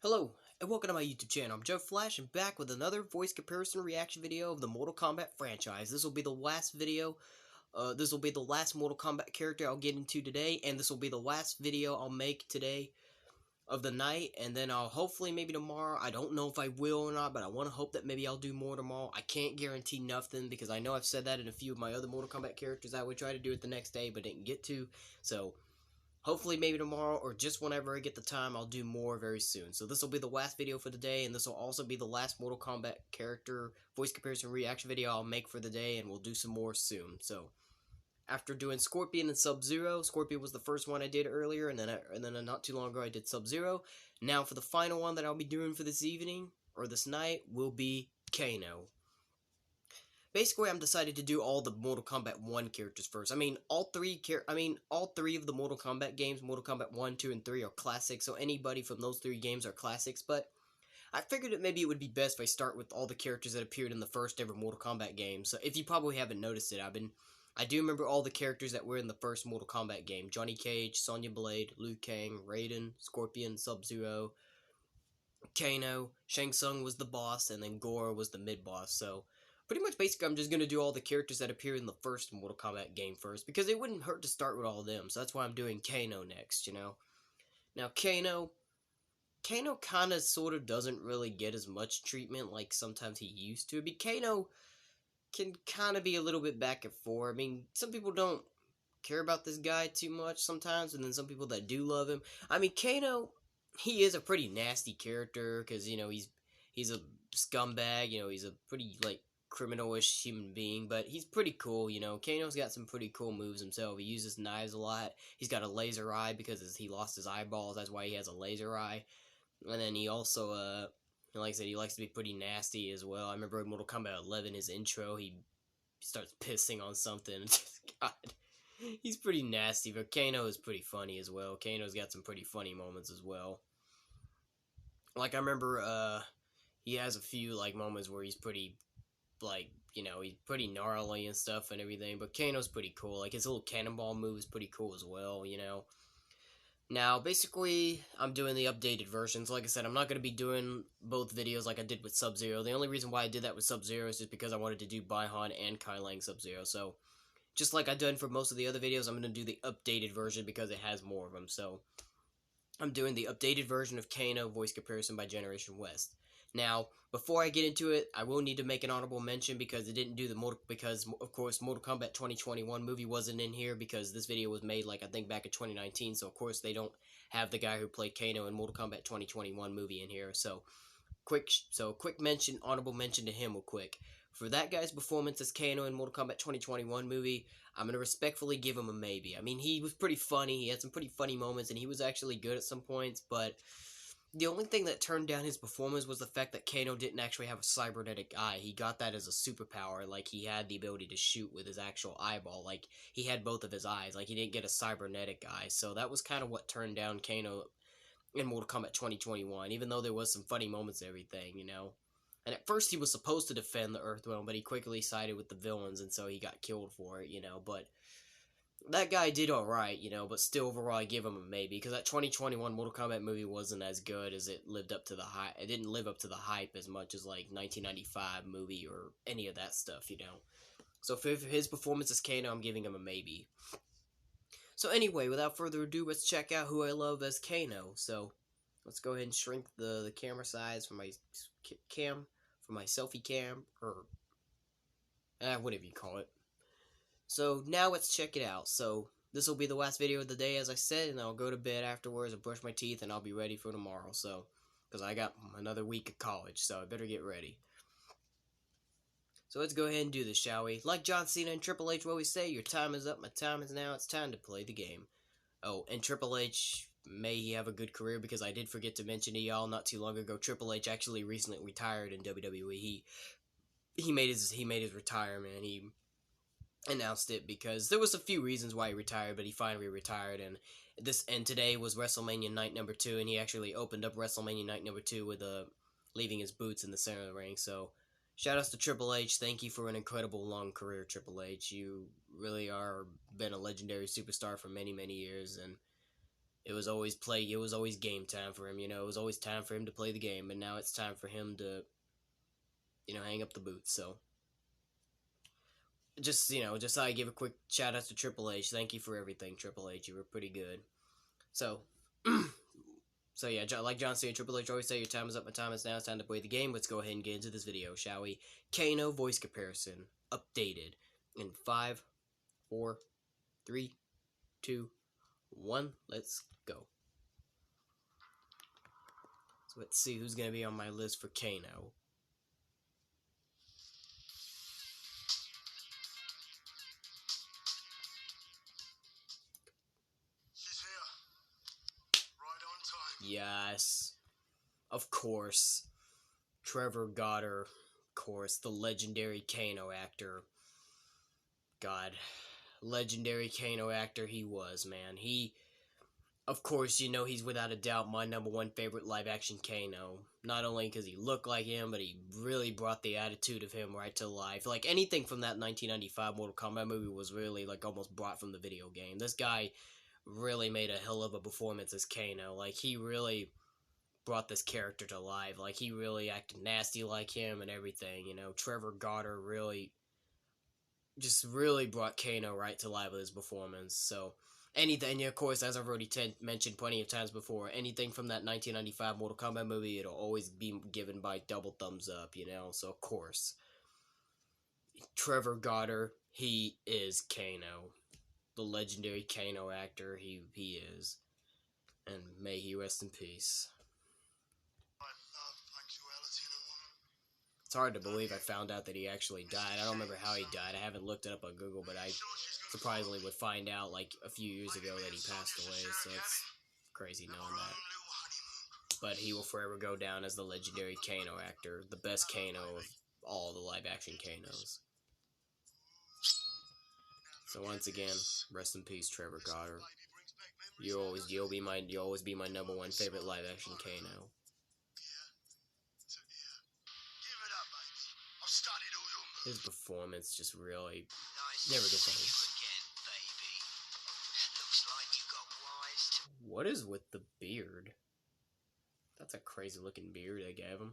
Hello, and welcome to my YouTube channel. I'm Joe Flash, and back with another voice comparison reaction video of the Mortal Kombat franchise. This will be the last video, this will be the last Mortal Kombat character I'll get into today, and this will be the last video I'll make today of the night, and then I'll hopefully maybe tomorrow, I don't know if I will or not, but I want to hope that maybe I'll do more tomorrow. I can't guarantee nothing, because I know I've said that in a few of my other Mortal Kombat characters. I would try to do it the next day, but didn't get to, so hopefully maybe tomorrow or just whenever I get the time, I'll do more very soon. So this will be the last video for the day, and this will also be the last Mortal Kombat character voice comparison reaction video I'll make for the day, and we'll do some more soon. So after doing Scorpion and Sub-Zero, Scorpion was the first one I did earlier, and then not too long ago I did Sub-Zero. Now for the final one that I'll be doing for this evening or this night will be Kano. Basically, I'm decided to do all the Mortal Kombat 1 characters first. All three of the Mortal Kombat games, Mortal Kombat 1, 2, and 3 are classics, so anybody from those three games are classics, but I figured that maybe it would be best if I start with all the characters that appeared in the first ever Mortal Kombat game. So if you probably haven't noticed it, I do remember all the characters that were in the first Mortal Kombat game. Johnny Cage, Sonya Blade, Liu Kang, Raiden, Scorpion, Sub-Zero, Kano, Shang Tsung was the boss, and then Goro was the mid-boss, so pretty much basically I'm just going to do all the characters that appear in the first Mortal Kombat game first, because it wouldn't hurt to start with all of them, so that's why I'm doing Kano next, you know? Now, Kano kind of sort of doesn't really get as much treatment like sometimes he used to. Kano can kind of be a little bit back and forth. Some people don't care about this guy too much sometimes, and then some people that do love him. Kano, he is a pretty nasty character, because, he's a scumbag, he's a pretty, criminal-ish human being, but he's pretty cool, Kano's got some pretty cool moves himself. He uses knives a lot. He's got a laser eye because he lost his eyeballs. That's why he has a laser eye. And then he also, like I said, he likes to be pretty nasty as well. I remember in Mortal Kombat 11, his intro, he starts pissing on something. God, he's pretty nasty, but Kano is pretty funny as well. Kano's got some pretty funny moments as well. Like, I remember, he has a few, moments where he's pretty, he's pretty gnarly and stuff and everything, but Kano's pretty cool. His little cannonball move is pretty cool as well, Now, basically, I'm doing the updated versions. Like I said, I'm not going to be doing both videos like I did with Sub-Zero. The only reason why I did that with Sub-Zero is just because I wanted to do Bi-Han and Kai Lang Sub-Zero. So, just like I've done for most of the other videos, I'm going to do the updated version because it has more of them. So, I'm doing the updated version of Kano voice comparison by Generation West. Now, before I get into it, I will need to make an honorable mention because it didn't do because of course Mortal Kombat 2021 movie wasn't in here because this video was made I think back in 2019, so of course they don't have the guy who played Kano in Mortal Kombat 2021 movie in here. So quick mention, honorable mention to him real quick. For that guy's performance as Kano in Mortal Kombat 2021 movie, I'm going to respectfully give him a maybe. He was pretty funny, he had some pretty funny moments, and he was actually good at some points, but the only thing that turned down his performance was the fact that Kano didn't actually have a cybernetic eye. He got that as a superpower, he had the ability to shoot with his actual eyeball, he had both of his eyes, he didn't get a cybernetic eye, so that was kind of what turned down Kano in Mortal Kombat 2021, even though there was some funny moments and everything, And at first he was supposed to defend the Earthrealm, but he quickly sided with the villains, and so he got killed for it, but that guy did alright, but still overall I give him a maybe, because that 2021 Mortal Kombat movie wasn't as good as it lived up to the hype. It didn't live up to the hype as much as, 1995 movie or any of that stuff, So for his performance as Kano, I'm giving him a maybe. So anyway, without further ado, let's check out who I love as Kano. So, let's go ahead and shrink the camera size for my selfie cam, or whatever you call it. So, now let's check it out. So, this will be the last video of the day, as I said, and I'll go to bed afterwards and brush my teeth, and I'll be ready for tomorrow, so, because I got another week of college, so I better get ready. So let's go ahead and do this, shall we? Like John Cena and Triple H always say, your time is up, my time is now, it's time to play the game. Oh, and Triple H, may he have a good career, because I did forget to mention to y'all not too long ago, Triple H actually recently retired in WWE. He made his retirement, and he announced it because there was a few reasons why he retired, but he finally retired, and today was WrestleMania night number 2, and he actually opened up WrestleMania night number 2 with leaving his boots in the center of the ring. So shoutouts to Triple H. Thank you for an incredible long career, Triple H. You really are been a legendary superstar for many, many years, and It was always it was always game time for him, you know, it was always time for him to play the game, and now it's time for him to, you know, hang up the boots. So just, you know, just thought I'd give a quick shout out to Triple H. Thank you for everything, Triple H. You were pretty good. So so yeah, like John Cena and Triple H always say, your time is up, my time is now, it's time to play the game. Let's go ahead and get into this video, shall we? Kano voice comparison updated in 5, 4, 3, 2, 1. Let's go. So let's see who's gonna be on my list for Kano. She's here. Right on time. Yes, of course. Trevor Goddard, of course, the legendary Kano actor. God, legendary Kano actor he was, man. He, of course, you know, he's without a doubt my #1 favorite live-action Kano. Not only because he looked like him, but he really brought the attitude of him right to life. Like, anything from that 1995 Mortal Kombat movie was really, like, almost brought from the video game. This guy really made a hell of a performance as Kano. Like, he really brought this character to life. Like, he really acted nasty like him and everything, you know. Trevor Goddard really brought Kano right to life with his performance. So anything, of course, as I've already mentioned plenty of times before, anything from that 1995 Mortal Kombat movie, it'll always be given by double thumbs up, you know. So of course, Trevor Goddard, he is Kano, the legendary Kano actor. He is, and may he rest in peace. It's hard to believe I found out that he actually died. I don't remember how he died. I haven't looked it up on Google, but I surprisingly would find out like a few years ago that he passed away, so it's crazy knowing that. But he will forever go down as the legendary Kano actor, the best Kano of all the live-action Kanos. So once again, rest in peace, Trevor Goddard. You'll always be my #1 favorite live-action Kano. His performance just really never gets old. What is with the beard? That's a crazy looking beard they gave him.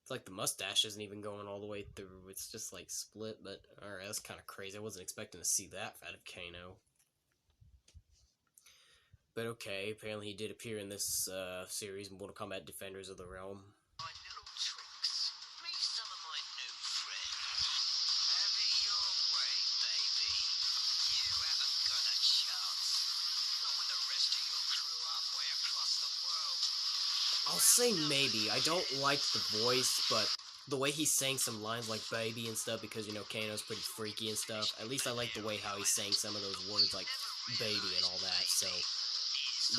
It's like the mustache isn't even going all the way through. It's just like split, but alright, that's kind of crazy. I wasn't expecting to see that out of Kano. But okay, apparently he did appear in this series, Mortal Kombat Defenders of the Realm. I'll say maybe. I don't like the voice, but the way he sang some lines like baby and stuff, because, you know, Kano's pretty freaky and stuff. At least I like the way how he sang some of those words like baby and all that, so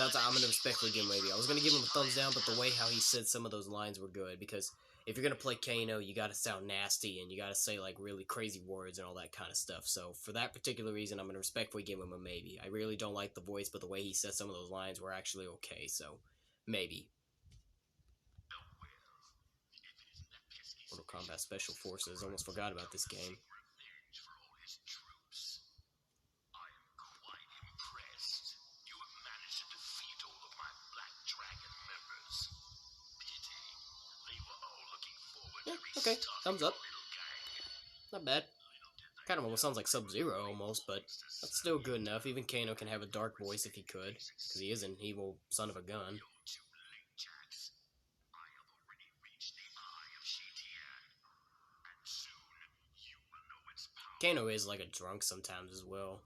I'm gonna respectfully give him maybe. I was gonna give him a thumbs down, but the way how he said some of those lines were good, because if you're gonna play Kano, you gotta sound nasty, and you gotta say, like, really crazy words and all that kind of stuff. So, for that particular reason, I'm gonna respectfully give him a maybe. I really don't like the voice, but the way he said some of those lines were actually okay, so maybe. Mortal Kombat Special Forces. Almost forgot about this game. Yeah, okay. Thumbs up. Not bad. Kind of almost sounds like Sub-Zero almost, but that's still good enough. Even Kano can have a dark voice if he could, because he is an evil son of a gun. Kano is like a drunk sometimes as well.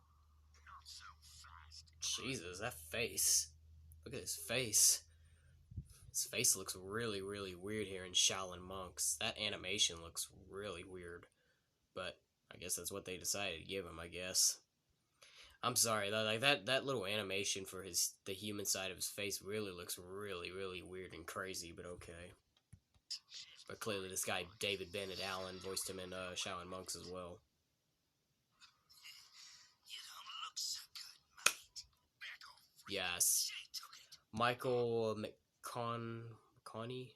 Jesus, that face. Look at his face. His face looks really, really weird here in Shaolin Monks. That animation looks really weird. But I guess that's what they decided to give him, I guess. I'm sorry, that little animation for the human side of his face really looks really, really weird and crazy, but okay. But clearly this guy, David Bennett Allen, voiced him in Shaolin Monks as well. Yes. Michael McConaughey?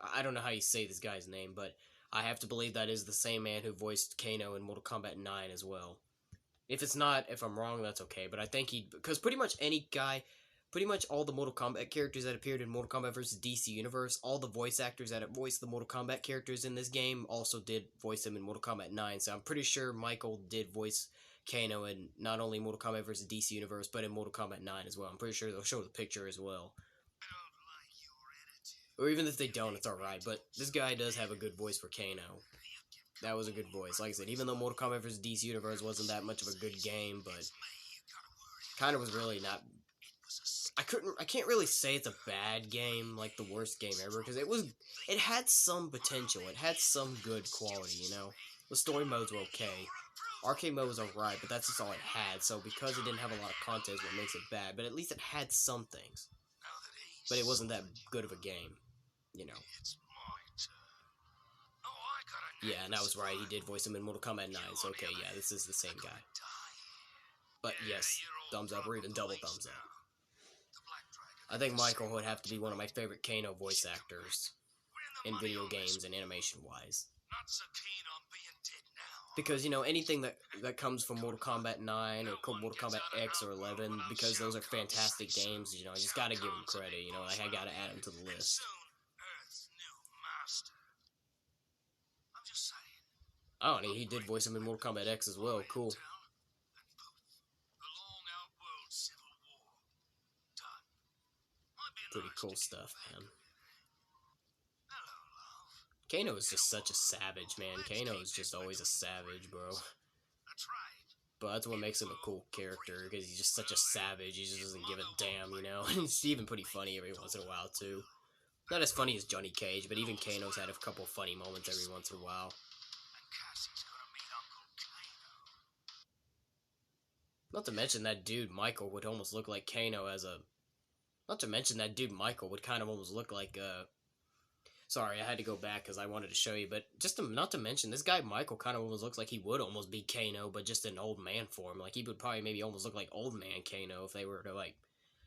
I don't know how you say this guy's name, but I have to believe that is the same man who voiced Kano in Mortal Kombat 9 as well. If it's not, if I'm wrong, that's okay. But I think because pretty much any guy, pretty much all the Mortal Kombat characters that appeared in Mortal Kombat vs. DC Universe, all the voice actors that voiced the Mortal Kombat characters in this game also did voice them in Mortal Kombat 9. So I'm pretty sure Michael did voice Kano in not only Mortal Kombat vs. DC Universe, but in Mortal Kombat 9 as well. I'm pretty sure they'll show the picture as well. Or even if they don't, it's alright. But this guy does have a good voice for Kano. That was a good voice. Like I said, even though Mortal Kombat vs. DC Universe wasn't that much of a good game, but kind of was really not. I can't really say it's a bad game, like the worst game ever, because it had some potential. It had some good quality, you know. The story modes were okay. Arcade mode was alright, but that's just all it had. So because it didn't have a lot of content, is what makes it bad. But at least it had some things. But it wasn't that good of a game, you know. Yeah, and that was right. He did voice him in Mortal Kombat 9. So okay, yeah, this is the same guy. But yes, thumbs up or even double thumbs up. I think Michael would have to be one of my favorite Kano voice actors in video games and animation-wise. Because, you know, anything that comes from Mortal Kombat 9 or Mortal Kombat X or 11, because those are fantastic games, you know, I just gotta give them credit, you know, like I gotta add them to the list. Oh, and he did voice him in Mortal Kombat X as well, cool. Pretty cool stuff, man. Kano is just such a savage, man. Kano is just always a savage, bro. But that's what makes him a cool character, because he's just such a savage. He just doesn't give a damn, you know? And it's even pretty funny every once in a while, too. Not as funny as Johnny Cage, but even Kano's had a couple funny moments every once in a while. Not to mention that dude Michael would almost look like Kano as a... Not to mention that dude Michael would kind of almost look like Sorry, I had to go back because I wanted to show you, but not to mention, this guy Michael kind of almost looks like he would almost be Kano, but just an old man form. Like, he would probably maybe almost look like old man Kano if they were to, like,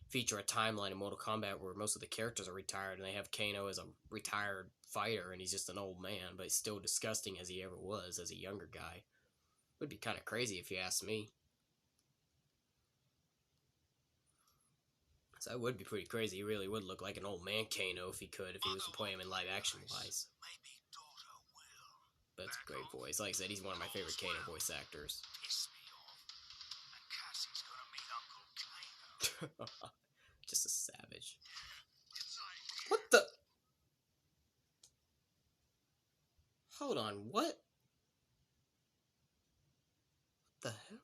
feature a timeline in Mortal Kombat where most of the characters are retired, and they have Kano as a retired fighter, and he's just an old man, but he's still disgusting as he ever was as a younger guy. Would be kind of crazy if you ask me. So that would be pretty crazy. He really would look like an old man Kano if he was to play him in live action wise. But it's a great voice. Like I said, he's one of my favorite Kano voice actors. Just a savage. What the? Hold on, what? What the hell?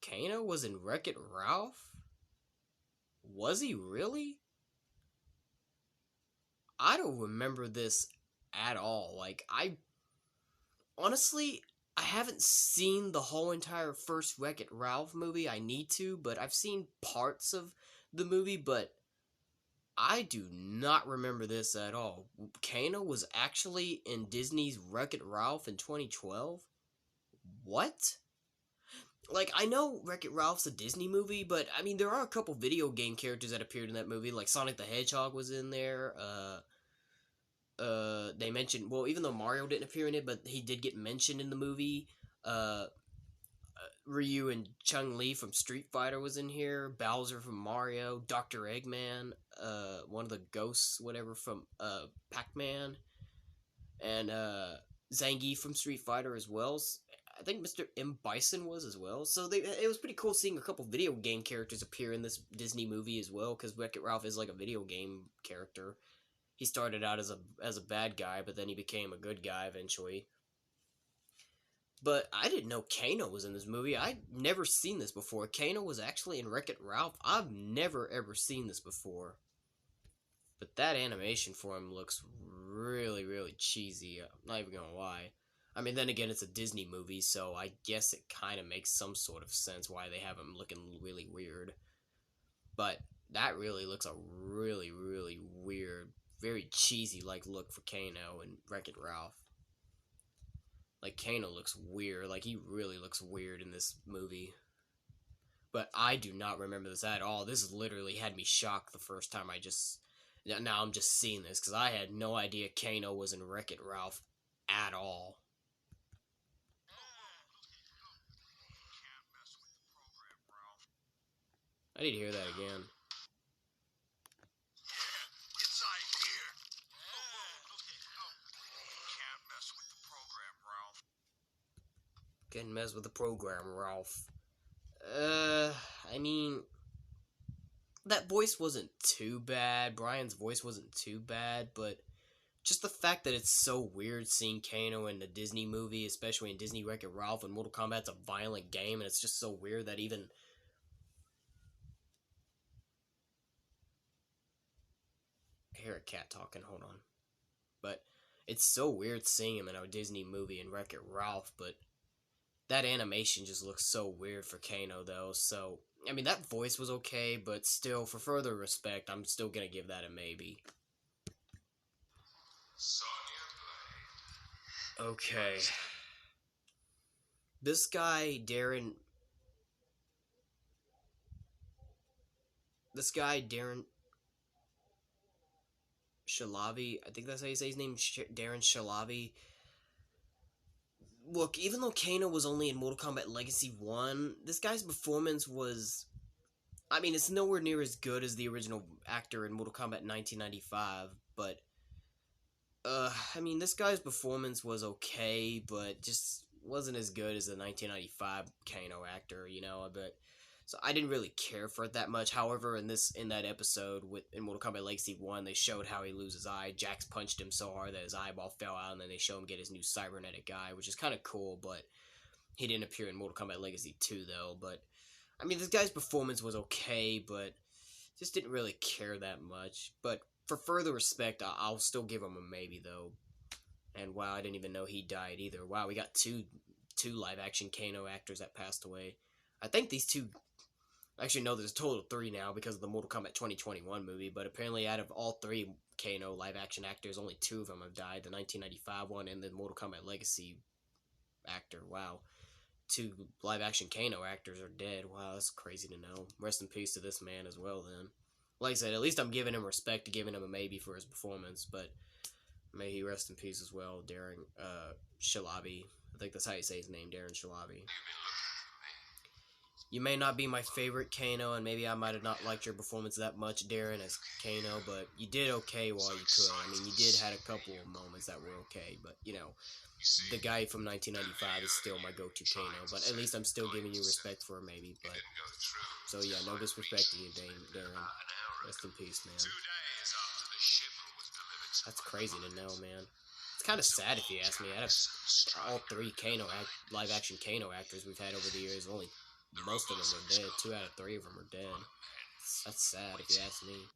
Kano was in Wreck-It Ralph? Was he really? I don't remember this at all. Like, honestly, I haven't seen the whole entire first Wreck-It Ralph movie. I need to, but I've seen parts of the movie, but I do not remember this at all. Kano was actually in Disney's Wreck-It Ralph in 2012? What? Like, I know Wreck-It Ralph's a Disney movie, but, I mean, there are a couple video game characters that appeared in that movie, like Sonic the Hedgehog was in there, they mentioned, well, even though Mario didn't appear in it, but he did get mentioned in the movie, Ryu and Chun-Li from Street Fighter was in here, Bowser from Mario, Dr. Eggman, one of the ghosts, whatever, from, Pac-Man, and, Zangief from Street Fighter as well. I think Mr. M. Bison was as well. So it was pretty cool seeing a couple video game characters appear in this Disney movie as well, because Wreck-It Ralph is like a video game character. He started out as a bad guy, but then he became a good guy eventually. But I didn't know Kano was in this movie. I'd never seen this before. Kano was actually in Wreck-It Ralph. I've never ever seen this before. But that animation for him looks really, really cheesy. I'm not even gonna lie. I mean, then again, it's a Disney movie, so I guess it kind of makes some sort of sense why they have him looking really weird. But that really looks a really, really weird, very cheesy-like look for Kano and Wreck-It Ralph. Like, Kano looks weird. Like, he really looks weird in this movie. But I do not remember this at all. This literally had me shocked the first time now I'm just seeing this, because I had no idea Kano was in Wreck-It Ralph at all. I need to hear that again. Inside here. Okay. Can't mess with the program, Ralph. Can't mess with the program, Ralph. I mean, that voice wasn't too bad. Brian's voice wasn't too bad, but just the fact that it's so weird seeing Kano in the Disney movie, especially in Disney Wreck-It Ralph, and Mortal Kombat's a violent game, and it's just so weird that even... I hear a cat talking, hold on. But it's so weird seeing him in a Disney movie in Wreck-It Ralph, but that animation just looks so weird for Kano, though, so... I mean, that voice was okay, but still, for further respect, I'm still gonna give that a maybe. Okay. This guy, Darren... Shalavi, I think that's how you say his name, Darren Shalavi. Look, even though Kano was only in Mortal Kombat Legacy 1, this guy's performance was... I mean, it's nowhere near as good as the original actor in Mortal Kombat 1995, but... I mean, this guy's performance was okay, but just wasn't as good as the 1995 Kano actor, you know, but... So I didn't really care for it that much. However, in that episode in Mortal Kombat Legacy 1, they showed how he loses his eye. Jax punched him so hard that his eyeball fell out, and then they show him get his new cybernetic eye, which is kind of cool, but he didn't appear in Mortal Kombat Legacy 2, though. But, I mean, this guy's performance was okay, but just didn't really care that much. But for further respect, I'll still give him a maybe, though. And wow, I didn't even know he died either. Wow, we got two live-action Kano actors that passed away. I think these two... Actually, no, there's a total of 3 now because of the Mortal Kombat 2021 movie, but apparently out of all 3 Kano live-action actors, only 2 of them have died, the 1995 one and the Mortal Kombat Legacy actor. Wow. 2 live-action Kano actors are dead. Wow, that's crazy to know. Rest in peace to this man as well, then. Like I said, at least I'm giving him respect, giving him a maybe for his performance, but may he rest in peace as well, Darren Shalavi. I think that's how you say his name, Darren Shalavi. You may not be my favorite Kano, and maybe I might have not liked your performance that much, Darren, as Kano, but you did okay while you could. I mean, you did had a couple of moments that were okay, but, you know, the guy from 1995 is still my go-to Kano, but at least I'm still giving you respect for a maybe, but... So, yeah, no disrespect to you, Darren. Rest in peace, man. That's crazy to know, man. It's kind of sad if you ask me. Out of all 3 live-action Kano actors we've had over the years, only... most of them are dead. 2 out of 3 of them are dead. That's sad if you ask me. You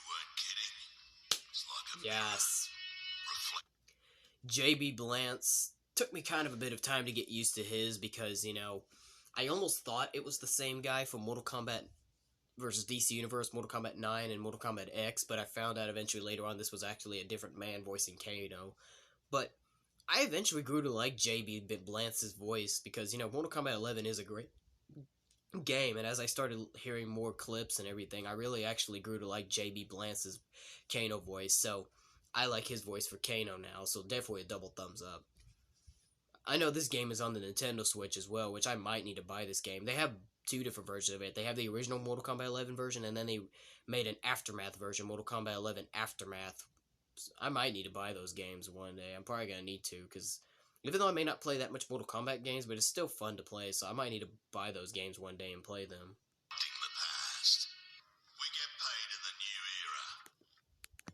weren't kidding. It's like a yes. JB Blance took me kind of a bit of time to get used to his because, you know, I almost thought it was the same guy from Mortal Kombat versus DC Universe, Mortal Kombat 9, and Mortal Kombat X, but I found out eventually later on this was actually a different man voicing Kano. But I eventually grew to like JB Blance's voice because, you know, Mortal Kombat 11 is a great game, and as I started hearing more clips and everything, I really actually grew to like JB Blance's Kano voice, so I like his voice for Kano now, so definitely a double thumbs up. I know this game is on the Nintendo Switch as well, which I might need to buy this game. They have 2 different versions of it. They have the original Mortal Kombat 11 version, and then they made an Aftermath version, Mortal Kombat 11 Aftermath. I might need to buy those games one day. I'm probably going to need to, because even though I may not play that much Mortal Kombat games, but it's still fun to play, so I might need to buy those games one day and play them. the past. We get paid in the new era.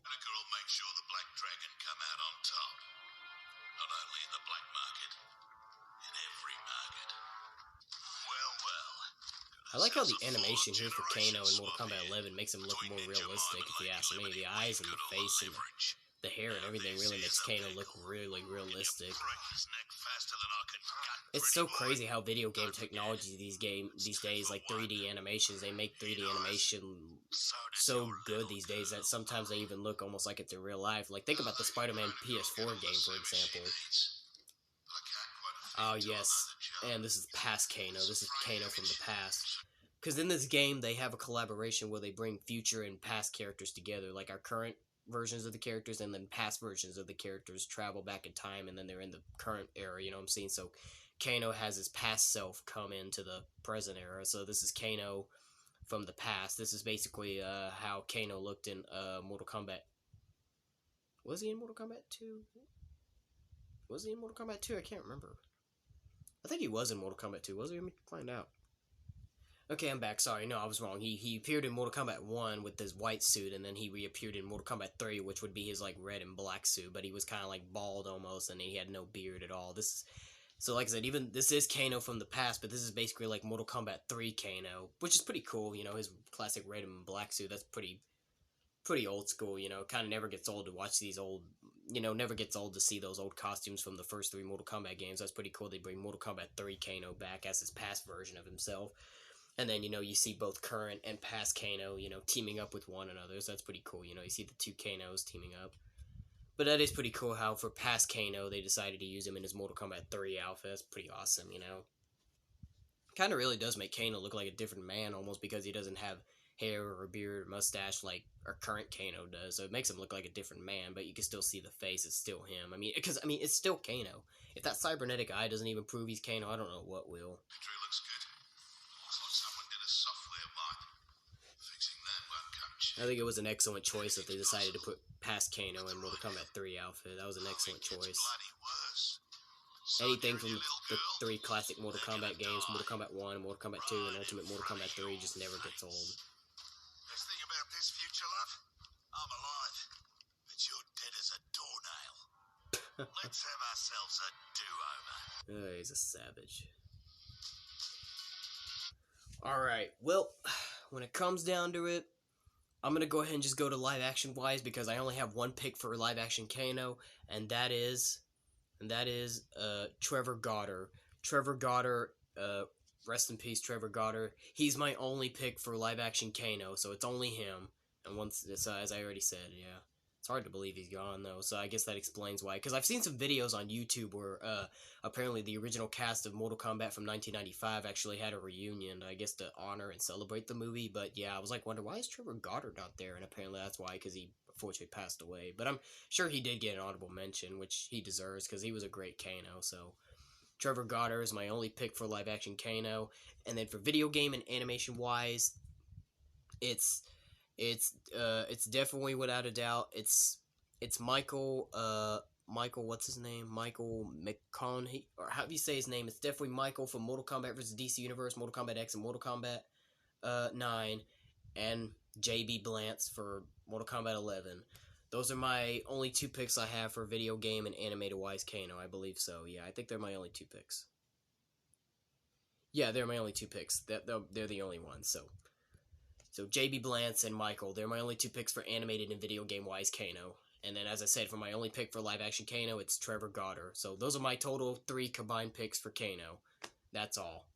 Hanukkah will make sure the Black Dragon come out on top. Not only in the black market, in every market. Well. I like how the animation here for Kano in Mortal Kombat 11 makes him look more realistic, if you ask me. The eyes and the face and the hair and everything really makes Kano look really realistic. It's so crazy how video game technology these days, like 3D animations, they make 3D animation so good these days that sometimes they even look almost like it's in real life. Like, think about the Spider-Man PS4 game, for example. Oh, yes. And this is past Kano. This is Kano from the past. Because in this game, they have a collaboration where they bring future and past characters together. Like our current versions of the characters and then past versions of the characters travel back in time and then they're in the current era, you know what I'm saying? So Kano has his past self come into the present era. So this is Kano from the past. This is basically how Kano looked in Mortal Kombat. Was he in Mortal Kombat 2? Was he in Mortal Kombat 2? I can't remember. I think he was in Mortal Kombat 2. Was he? Let me find out. Okay, I'm back. Sorry, no, I was wrong. He appeared in Mortal Kombat 1 with his white suit, and then he reappeared in Mortal Kombat 3, which would be his like red and black suit, but he was kind of like bald almost, and he had no beard at all. So like I said, even this is Kano from the past, but this is basically like Mortal Kombat 3 Kano, which is pretty cool. You know, his classic red and black suit. That's pretty old school. You know, kind of never gets old to watch these old. You know, never gets old to see those old costumes from the first 3 Mortal Kombat games. That's pretty cool. They bring Mortal Kombat 3 Kano back as his past version of himself. And then, you know, you see both current and past Kano, you know, teaming up with one another. So that's pretty cool. You know, you see the 2 Kanos teaming up. But that is pretty cool how for past Kano, they decided to use him in his Mortal Kombat 3 outfit. That's pretty awesome, you know. Kind of really does make Kano look like a different man almost because he doesn't have hair or a beard or mustache like our current Kano does. So it makes him look like a different man, but you can still see the face. It's still him. I mean, it's still Kano. If that cybernetic eye doesn't even prove he's Kano, I don't know what will. Victory looks good. Looks like someone did a software wipe. Fixing that won't come cheap. I think it was an excellent choice that they decided to put past Kano in Mortal Kombat 3 outfit. That was an excellent choice. Anything from the 3 classic Mortal Kombat games, Mortal Kombat 1, Mortal Kombat 2, and Ultimate Mortal Kombat 3 just never gets old. Best thing about this future, love, I'm alive, but you're dead as a doornail. Let's have ourselves a do-over. He's a savage. Alright, well, when it comes down to it, I'm going to go ahead and just go to live action wise because I only have one pick for live action Kano, and that is Trevor Goddard. Trevor Goddard, rest in peace, Trevor Goddard. He's my only pick for live action Kano, so it's only him. And once it's as I already said, yeah. It's hard to believe he's gone though, so I guess that explains why. Because I've seen some videos on YouTube where apparently the original cast of Mortal Kombat from 1995 actually had a reunion, I guess to honor and celebrate the movie. But yeah, I was like, wonder why is Trevor Goddard not there? And apparently that's why, because he unfortunately passed away. But I'm sure he did get an honorable mention, which he deserves because he was a great Kano. So Trevor Goddard is my only pick for live action Kano. And then for video game and animation wise, it's definitely without a doubt it's Michael what's his name, Michael McConaughey, or how do you say his name? It's definitely Michael from Mortal Kombat vs. DC Universe, Mortal Kombat X, and Mortal Kombat 9, and JB Blance for Mortal Kombat 11. Those are my only 2 picks I have for video game and animated wise Kano. I believe so. Yeah, I think they're my only 2 picks. Yeah, they're my only 2 picks. They're the only ones. So JB Blance and Michael, they're my only 2 picks for animated and video game wise Kano. And then as I said, for my only pick for live action Kano, it's Trevor Goddard. So those are my total 3 combined picks for Kano. That's all.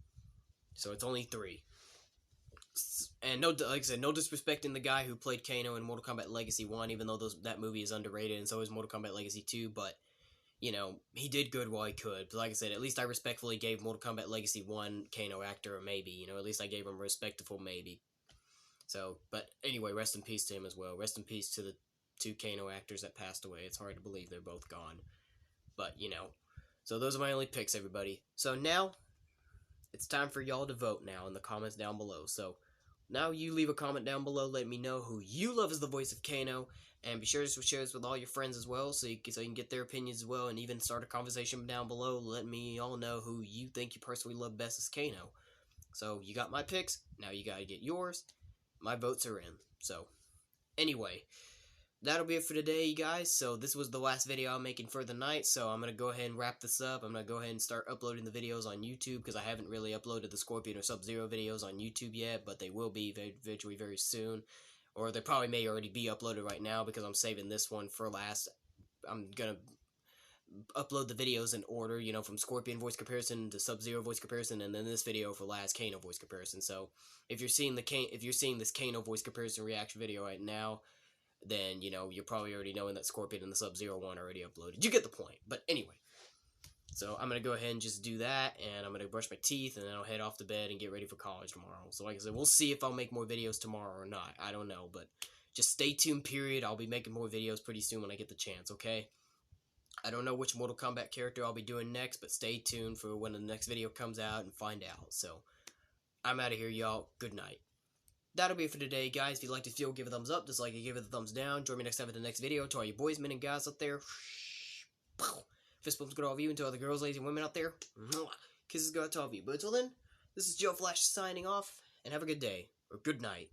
So it's only 3. And no, like I said, no disrespecting the guy who played Kano in Mortal Kombat Legacy 1, even though that movie is underrated, and so is Mortal Kombat Legacy 2, but, you know, he did good while he could. But like I said, at least I respectfully gave Mortal Kombat Legacy 1 Kano actor a maybe. You know, at least I gave him a respectful maybe. So, but anyway, rest in peace to him as well. Rest in peace to the 2 Kano actors that passed away. It's hard to believe they're both gone. But, you know. So those are my only picks, everybody. So now, it's time for y'all to vote now in the comments down below. So, now you leave a comment down below. Let me know who you love as the voice of Kano. And be sure to share this with all your friends as well, so you can get their opinions as well. And even start a conversation down below. Let me all know who you think you personally love best as Kano. So, you got my picks. Now you gotta get yours. My votes are in. So, anyway, that'll be it for today, you guys. So, this was the last video I'm making for the night. So, I'm going to go ahead and wrap this up. I'm going to go ahead and start uploading the videos on YouTube, because I haven't really uploaded the Scorpion or Sub-Zero videos on YouTube yet, but they will be eventually very soon. Or they probably may already be uploaded right now, because I'm saving this one for last. I'm going to upload the videos in order, you know, from Scorpion voice comparison to Sub-Zero voice comparison, and then this video for last Kano voice comparison. So if you're seeing this Kano voice comparison reaction video right now, then you know you're probably already knowing that Scorpion and the Sub-Zero one are already uploaded. You get the point. But anyway, so I'm gonna go ahead and just do that, and I'm gonna brush my teeth, and then I'll head off to bed and get ready for college tomorrow. So like I said, we'll see if I'll make more videos tomorrow or not. I don't know, but just stay tuned. Period. I'll be making more videos pretty soon when I get the chance. Okay. I don't know which Mortal Kombat character I'll be doing next, but stay tuned for when the next video comes out and find out. So, I'm out of here, y'all. Good night. That'll be it for today, guys. If you liked this video, give it a thumbs up. Dislike it, give it a thumbs down. Join me next time for the next video. To all you boys, men, and guys out there, fist bumps go to all of you, and to all the girls, ladies, and women out there, kisses go out to all of you. But until then, this is Joe Flash signing off, and have a good day, or good night.